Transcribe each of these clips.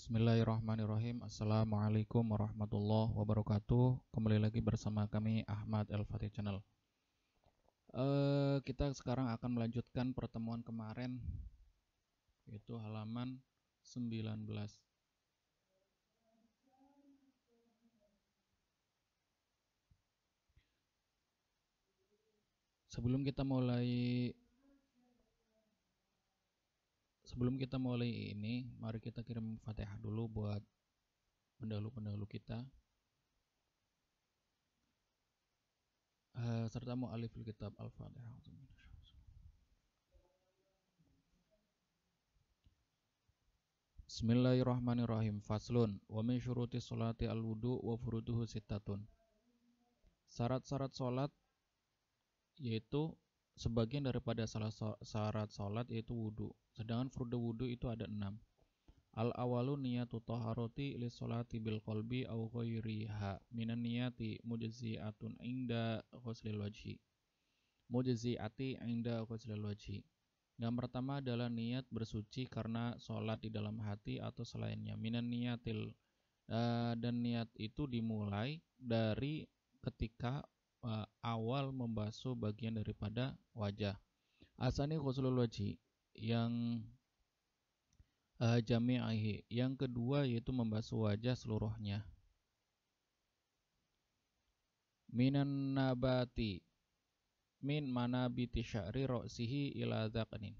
Bismillahirrahmanirrahim. Assalamualaikum warahmatullahi wabarakatuh. Kembali lagi bersama kami Ahmad El-Fatih Channel. Kita sekarang akan melanjutkan pertemuan kemarin, yaitu halaman 19. Sebelum kita mulai ini, mari kita kirim Fatihah dulu buat pendahulu-pendahulu kita. Serta mu'alifil kitab Al-Fatihah. Bismillahirrahmanirrahim. Faslun wa min syuruti sholati al-wudu wa furuduhu sittatun. Syarat-syarat sholat yaitu sebagian daripada syarat sholat yaitu wudu. Sedangkan furdu wudu itu ada 6. Al-awalu niyatu taharati li sholati bil qalbi aw ghairiha minan niyati mujzi'atun inda ghuslil wajhi. Mujzi'ati inda ghuslil wajhi. Yang pertama adalah niat bersuci karena sholat di dalam hati atau selainnya. Minan niyatil dan niat itu dimulai dari ketika awal membasuh bagian daripada wajah. Asani ghuslul wajhi yang jami'ihi. Yang kedua yaitu membasuh wajah seluruhnya. Minan nabati min manabiti sya'ri ra'sihi ila dzaqni.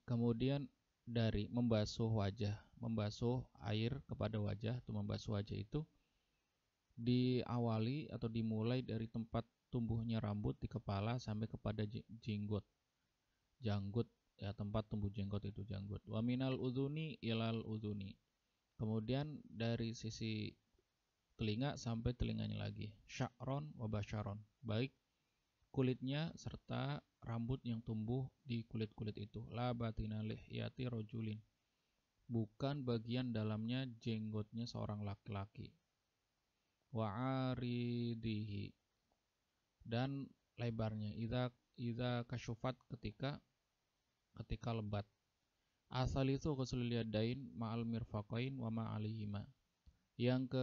Kemudian dari membasuh wajah, membasuh air kepada wajah atau membasuh wajah itu diawali atau dimulai dari tempat tumbuhnya rambut di kepala sampai kepada janggut ya, tempat tumbuh jenggot itu janggut. Wa minal udhuni ilal udhuni. Kemudian dari sisi telinga sampai telinganya lagi. Sya'ron wa basyaron. Baik kulitnya serta rambut yang tumbuh di kulit-kulit itu. La batina lihyati rajulin. Bukan bagian dalamnya jenggotnya seorang laki-laki. Wa aridihi. Dan lebarnya. Idza kasyufat ketika lebat. Asal itu ghuslul yadain ma'al mirfaqain wa ma'alihima. Yang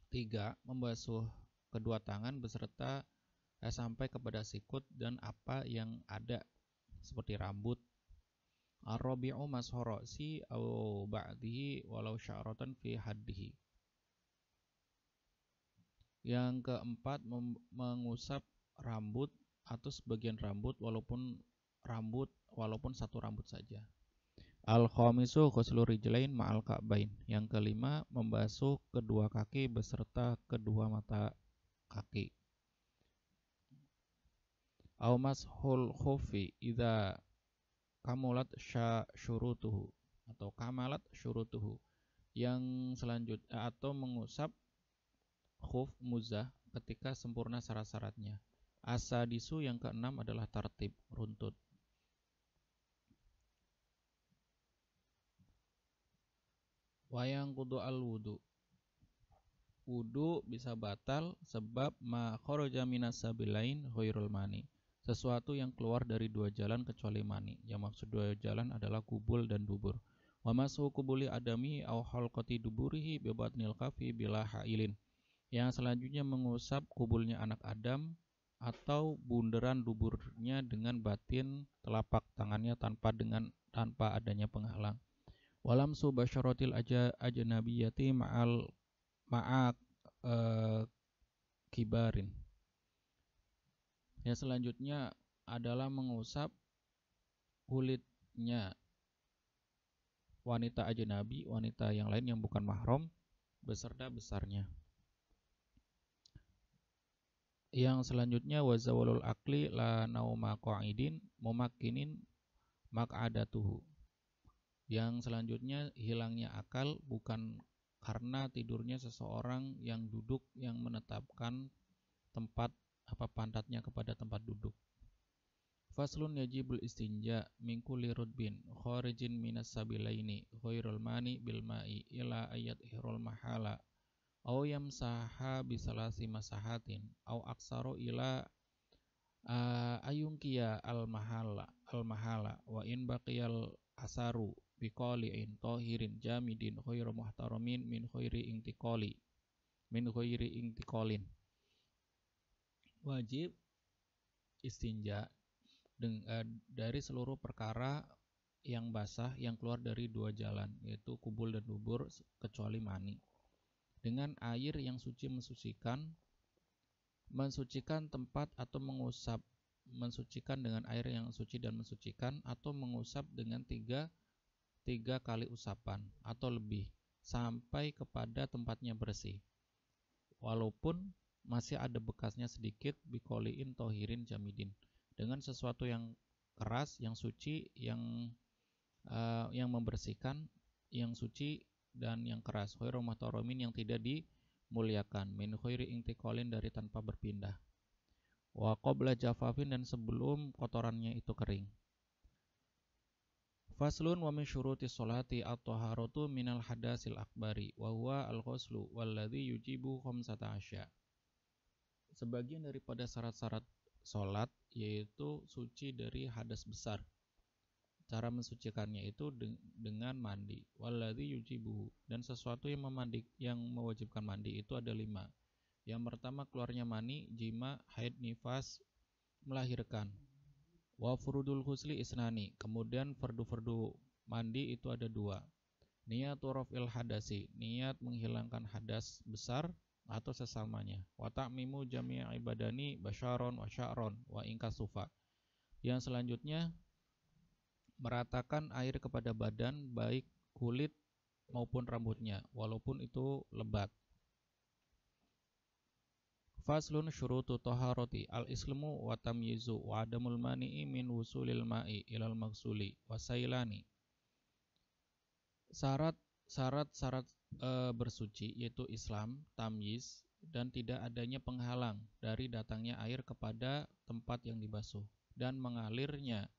ketiga, membasuh kedua tangan beserta sampai kepada sikut dan apa yang ada seperti rambut. Ar-rabi'u mashu ra'si aw ba'dihi walau sya'ratan fi haddihi. Yang keempat, mengusap rambut atau sebagian rambut walaupun satu rambut saja. Al-khamisu ghuslu rijlain ma'al ka'bain. Yang kelima, membasuh kedua kaki beserta kedua mata kaki. Aw mashul khufi idza kamalat syurutuhu. Yang selanjutnya atau mengusap khuf muzah ketika sempurna syarat-syaratnya. Asadisu yang keenam adalah tartib runtut. Wayang kudu al wudu. Wudu bisa batal sebab ma kharaja minas sabilain ghairul mani. Sesuatu yang keluar dari dua jalan kecuali mani. Yang maksud dua jalan adalah kubul dan dubur. Wa mashu kubuli adami aw halqati duburihi bi batnil kafi bila hailin. Yang selanjutnya mengusap kubulnya anak Adam atau bunderan duburnya dengan batin telapak tangannya tanpa adanya penghalang. Walam subasyaratil ajnabiyati ma'a kibarin. Yang selanjutnya adalah mengusap kulitnya wanita ajnabi, wanita yang lain yang bukan mahram beserta besarnya. Yang selanjutnya wazawalul akli la nauma qa'idin mumakkinin maq'adatuhu. Yang selanjutnya hilangnya akal bukan karena tidurnya seseorang yang duduk yang menetapkan tempat pantatnya kepada tempat duduk. Faslun yajibul istinja min kulli rutbin kharijin minas sabilaini ghairul mani bil ma'i ila ayat ihrul mahala aw yamsaha bisalasi masahatin aw aksaru ila ayungkiya al mahala wa in baqiyal asaru biqali'in tahirin jamidin khairu muhtaramin min khairi intiqalin. Wajib istinja dari seluruh perkara yang basah yang keluar dari dua jalan, yaitu kubul dan dubur, kecuali mani, dengan air yang suci mensucikan tempat atau mensucikan dengan air yang suci dan mensucikan, atau mengusap dengan tiga kali usapan atau lebih sampai kepada tempatnya bersih, walaupun masih ada bekasnya sedikit, bikoliin tohirin jamidin, dengan sesuatu yang keras, yang suci, yang membersihkan, yang suci dan yang keras. Khairu muhtaramin, yang tidak dimuliakan, min khairi intiqalin, dari tanpa berpindah. Wa qabla jafafin, dan sebelum kotorannya itu kering. Faslun wa min syurutis sholati at-taharatu minal hadasil akbari wa huwa al-ghuslu walladhi yujibu khamsata asya. Sebagian daripada syarat-syarat sholat yaitu suci dari hadas besar. Cara mensucikannya itu dengan mandi. Walladhi yujibu, dan sesuatu yang mewajibkan mandi itu ada 5. Yang pertama, keluarnya mani, jima, haid, nifas, melahirkan. Wa furudul ghusli isnani, kemudian fardu mandi itu ada 2. Niyatu raf'il hadasi, niat menghilangkan hadas besar atau sesamanya. Wa ta'mimu jami' ibadani basyaron wa sya'ron wa inkasufa. Yang selanjutnya, meratakan air kepada badan, baik kulit maupun rambutnya, walaupun itu lebat. Faslun syurutu taharati al-islamu wa tamyizu wa adamul mani'i min wusulil ma'i ilal maghsuli wa sailani. Syarat bersuci yaitu Islam, tamyiz, dan tidak adanya penghalang dari datangnya air kepada tempat yang dibasuh dan mengalirnya.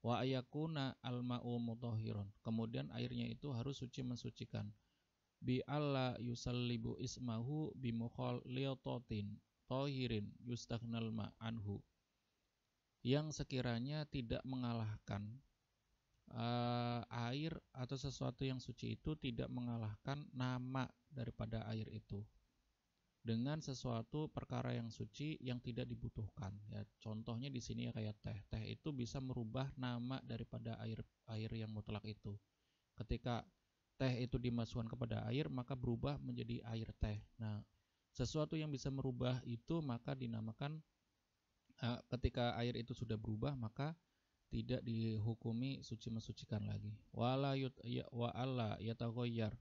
Wa ayakuna al-ma'u mutahhirun, kemudian airnya itu harus suci mensucikan. Bi alla yusallibu ismahu bi mukhalliyatin tahirin yustaghnal ma'anhu, yang sekiranya tidak mengalahkan air atau sesuatu yang suci itu tidak mengalahkan nama daripada air itu dengan sesuatu perkara yang suci yang tidak dibutuhkan. Ya, contohnya di sini ya kayak teh. Teh itu bisa merubah nama daripada air yang mutlak itu. Ketika teh itu dimasukkan kepada air, maka berubah menjadi air teh. Nah, sesuatu yang bisa merubah itu maka dinamakan, ketika air itu sudah berubah maka tidak dihukumi suci mensucikan lagi. Wa alla yataghayyar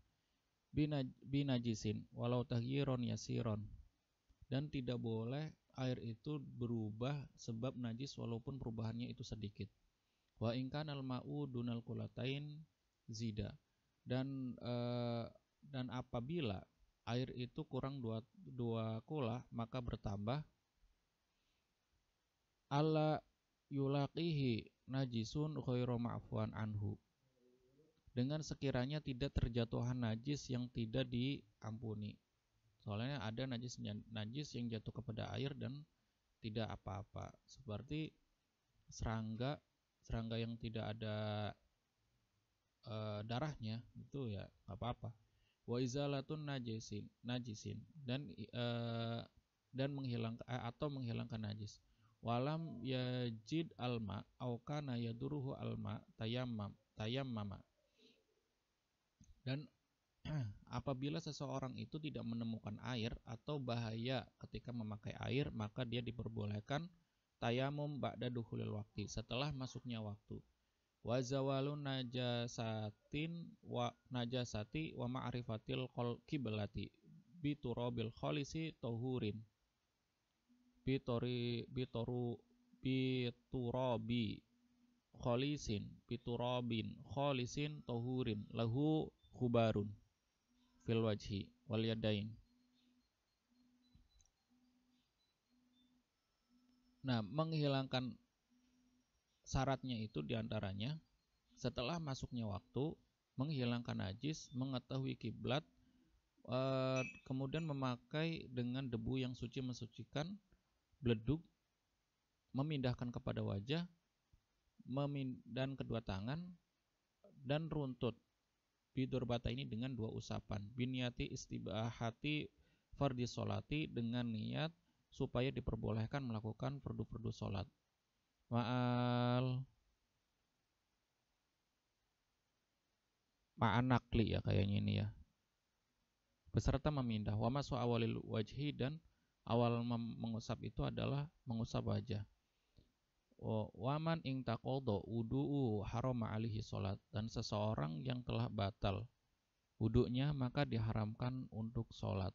binajisin walau taghyiron yasiron, dan tidak boleh air itu berubah sebab najis walaupun perubahannya itu sedikit. Wa in kana al-ma'u dunal qulatain zida, dan apabila air itu kurang dua kula maka bertambah. Alla yulaqihi najisun ghairu ma'fuan anhu, dengan sekiranya tidak terjatuhan najis yang tidak diampuni. Soalnya ada najis yang jatuh kepada air dan tidak apa-apa, seperti serangga yang tidak ada darahnya, itu ya nggak apa-apa. Wa izalatun najisin, dan menghilangkan najis. Walam yajid alma au kana yaduruhu alma tayammama, dan apabila seseorang itu tidak menemukan air atau bahaya ketika memakai air, maka dia diperbolehkan tayamum ba'da dukhulil waqti, setelah masuknya waktu. Wa zawalun najasati wa ma'rifatil qiblati bi turabil khalisi tahurin bi turabin khalisin tahurin lahu khubarun fil wajhi wal yadain. Nah, menghilangkan syaratnya itu diantaranya setelah masuknya waktu, menghilangkan najis, mengetahui kiblat, kemudian memakai dengan debu yang suci mensucikan, beleduk, memindahkan kepada wajah, dan kedua tangan, dan runtut bidurbata ini dengan 2 usapan. Binyati istibahati fardhi sholati, dengan niat supaya diperbolehkan melakukan fardu-fardu sholat. Ma'anakli ya kayaknya ini ya. Beserta memindah. Wa masu awalil wajhi, dan awal mengusap itu adalah mengusap wajah. Waman ing taqodo wudu'u harama alihi sholat, dan seseorang yang telah batal wudu'nya maka diharamkan untuk sholat.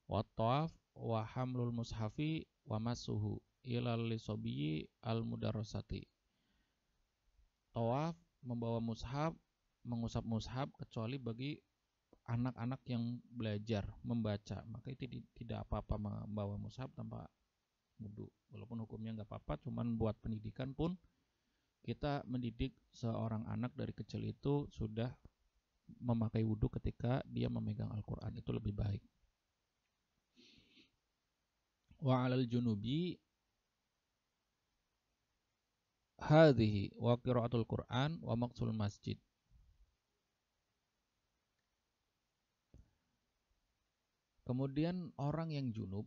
Wa tawaf wa hamlul mushafi wa masuhu ilal lisobiyyi al mudarrasati. Tawaf, membawa mushaf, mengusap mushaf, kecuali bagi anak-anak yang belajar membaca, maka itu tidak apa-apa membawa mushaf tanpa wudu. Walaupun hukumnya nggak apa-apa, cuman buat pendidikan pun kita mendidik seorang anak dari kecil itu sudah memakai wudu ketika dia memegang Al-Quran, itu lebih baik. Wa alal junubi hadhihi wa qiraatul Quran wa maqsul masjid. Kemudian orang yang junub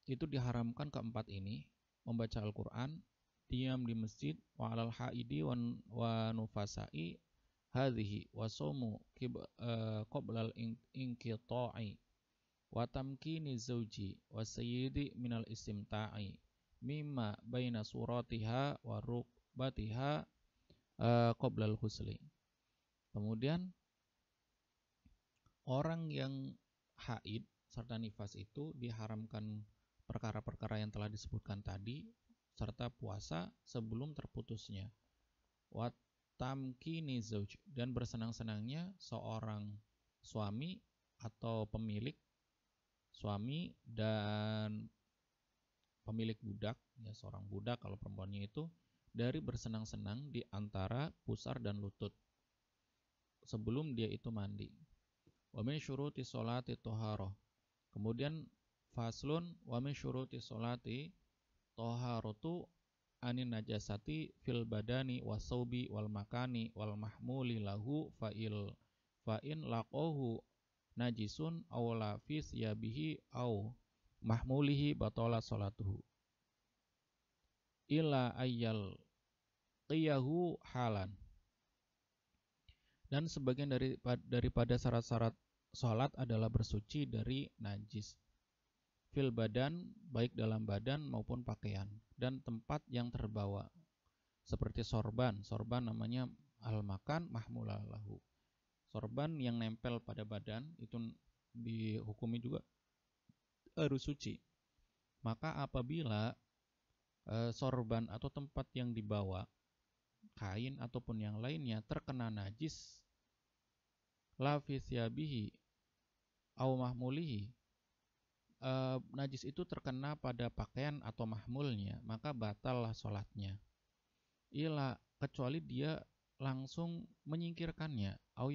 itu diharamkan keempat ini: membaca Al-Quran, diam di masjid, wa alal haidi wa nufasai hadhihi wa somu qoblal inqita'i wa tamkini zawji wa sayyidi minal istimta'i mimma baina suratiha wa rukbatiha qoblal husli. Kemudian orang yang haid serta nifas itu diharamkan perkara-perkara yang telah disebutkan tadi, serta puasa sebelum terputusnya. Wa tamkini zauj, dan bersenang-senangnya seorang suami atau pemilik suami dan pemilik budak, ya seorang budak kalau perempuannya itu, dari bersenang-senang di antara pusar dan lutut sebelum dia itu mandi. Wa min syuruti sholati toharoh. Kemudian faslun wa min syuruti sholati toharotu anin najasati fil badani wasaubi wal makani wal mahmuli lahu fa'in laqohu najisun aw lafis yabihi aw mahmulihi batola sholatuhu illa ayyal qiyahu halan. Dan sebagian daripada syarat-syarat sholat adalah bersuci dari najis fil badan, baik dalam badan maupun pakaian, dan tempat yang terbawa, seperti sorban namanya al-makan mahmulalahu. Sorban yang nempel pada badan itu dihukumi juga harus suci. Maka apabila sorban atau tempat yang dibawa, kain ataupun yang lainnya, terkena najis, la fi thyabihi aw mahmulihi, najis itu terkena pada pakaian atau mahmulnya, maka batallah sholatnya. Ila, kecuali dia langsung menyingkirkannya, au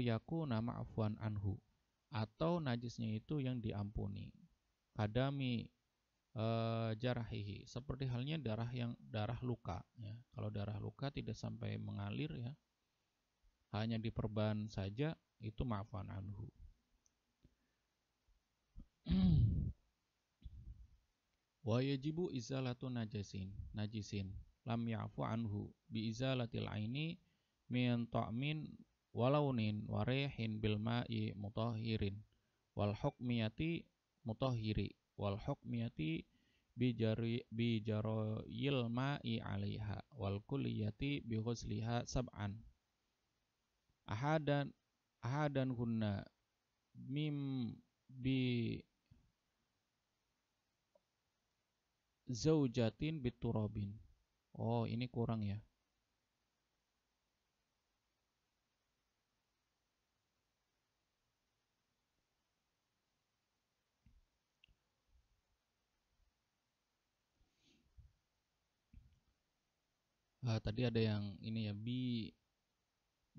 yakuna ma'fuan anhu, atau najisnya itu yang diampuni. Kadami jarahihi, seperti halnya darah luka ya. Kalau darah luka tidak sampai mengalir ya, hanya diperban saja, itu ma'fuan anhu. Wa yajibu izalatu najisin lam ya'fu anhu bi izalatil aini min ta'min walaunin wa rihin bil ma'i mutahhirin wal hukmiyati mutahhiri wal hukmiyati bi jarayil ma'i 'alaiha wal kulliyati bi ghusliha sab'an ahadan hunna mim bi zaujatin biturabin. Oh, ini kurang ya. Tadi ada yang ini ya, bi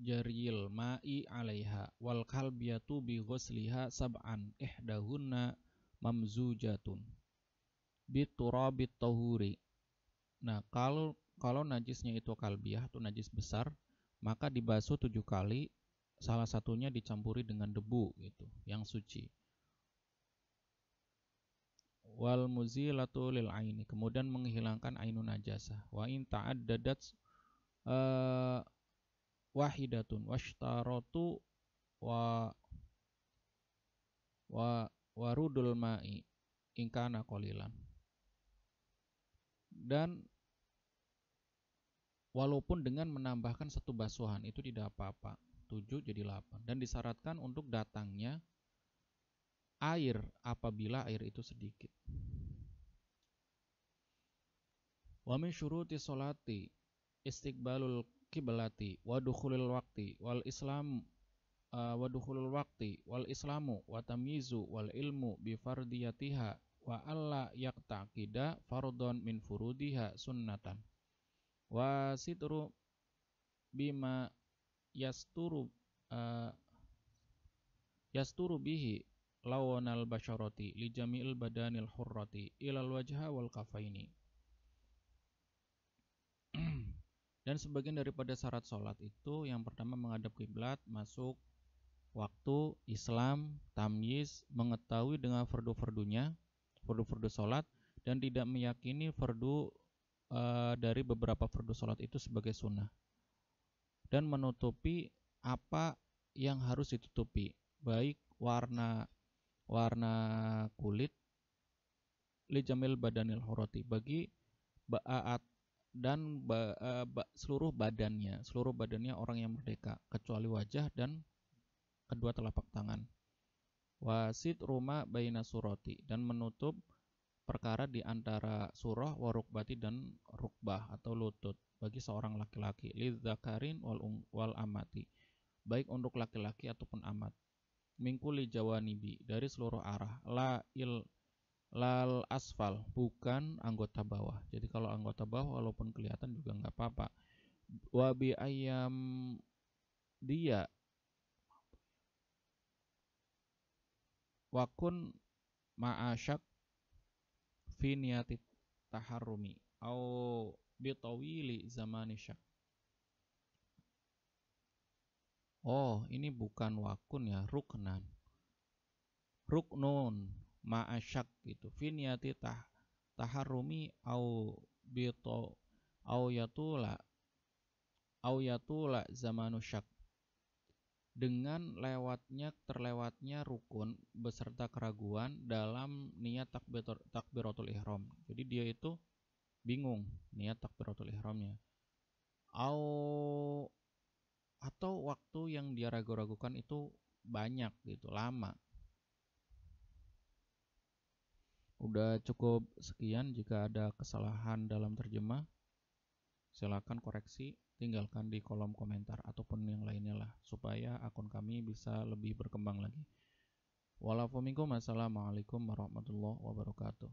jaril ma'i 'alaiha wal kalbiyatu bi ghusliha sab'an ihdahunna mamzujatun biturabit tahuri. Nah, kalau kalau najisnya itu kalbiah atau najis besar, maka dibasuh 7 kali, salah satunya dicampuri dengan debu gitu, yang suci. Wal muzilatu lil aini, kemudian menghilangkan ainun najasah. Wa in ta'addadat wahidatun washtaratu wa warudul ma'i ingkana qalilan. Dan walaupun dengan menambahkan satu basuhan itu tidak apa-apa, 7 jadi 8. Dan disyaratkan untuk datangnya air apabila air itu sedikit. Wa min syuruti sholati istiqbalul kiblati wa dukhulul waqti wal islam wa dukhulul waqti wal islamu wa tamyizu wal ilmu bi fardiyatiha wa alla yaqtaqida fardhon min furudiha sunnatan wa sitru bima yasturu yasturu bihi lawanal basyarati li jami'il badanil hurrati ilal wajha wal kafaini. Dan sebagian daripada syarat sholat itu yang pertama menghadap kiblat, masuk waktu, Islam, tamyiz, mengetahui dengan fardu-fardunya, fardu-fardu sholat, dan tidak meyakini fardu dari beberapa fardu sholat itu sebagai sunnah, dan menutupi apa yang harus ditutupi, baik warna kulit, li jamil badanil hurati, bagi dan seluruh badannya orang yang merdeka kecuali wajah dan kedua telapak tangan. Wasit ruma baina surati, dan menutup perkara di antara surah wa rukbati dan rukbah atau lutut bagi seorang laki-laki, lidzakarin wal amati, baik untuk laki-laki ataupun amat, mingkuli jawanibi, dari seluruh arah, lal asfal, bukan anggota bawah. Jadi kalau anggota bawah walaupun kelihatan juga nggak apa-apa. Wabi ayam dia wakun ma'asyak fi niyati taharrumi au bitawili zamani syak. Oh, ini bukan wakun ya, ruknan. Ruknun ma'asyak gitu. Fi niyati taharrumi au bito au yatula zamanu syak, dengan terlewatnya rukun beserta keraguan dalam niat takbiratul ihram. Jadi dia itu bingung niat takbiratul ihramnya, atau waktu yang dia ragu-ragukan itu banyak gitu, lama. Udah cukup sekian. Jika ada kesalahan dalam terjemah, silakan koreksi, tinggalkan di kolom komentar ataupun yang lainnya lah, supaya akun kami bisa lebih berkembang lagi. Walaupun assalamualaikum warahmatullahi wabarakatuh.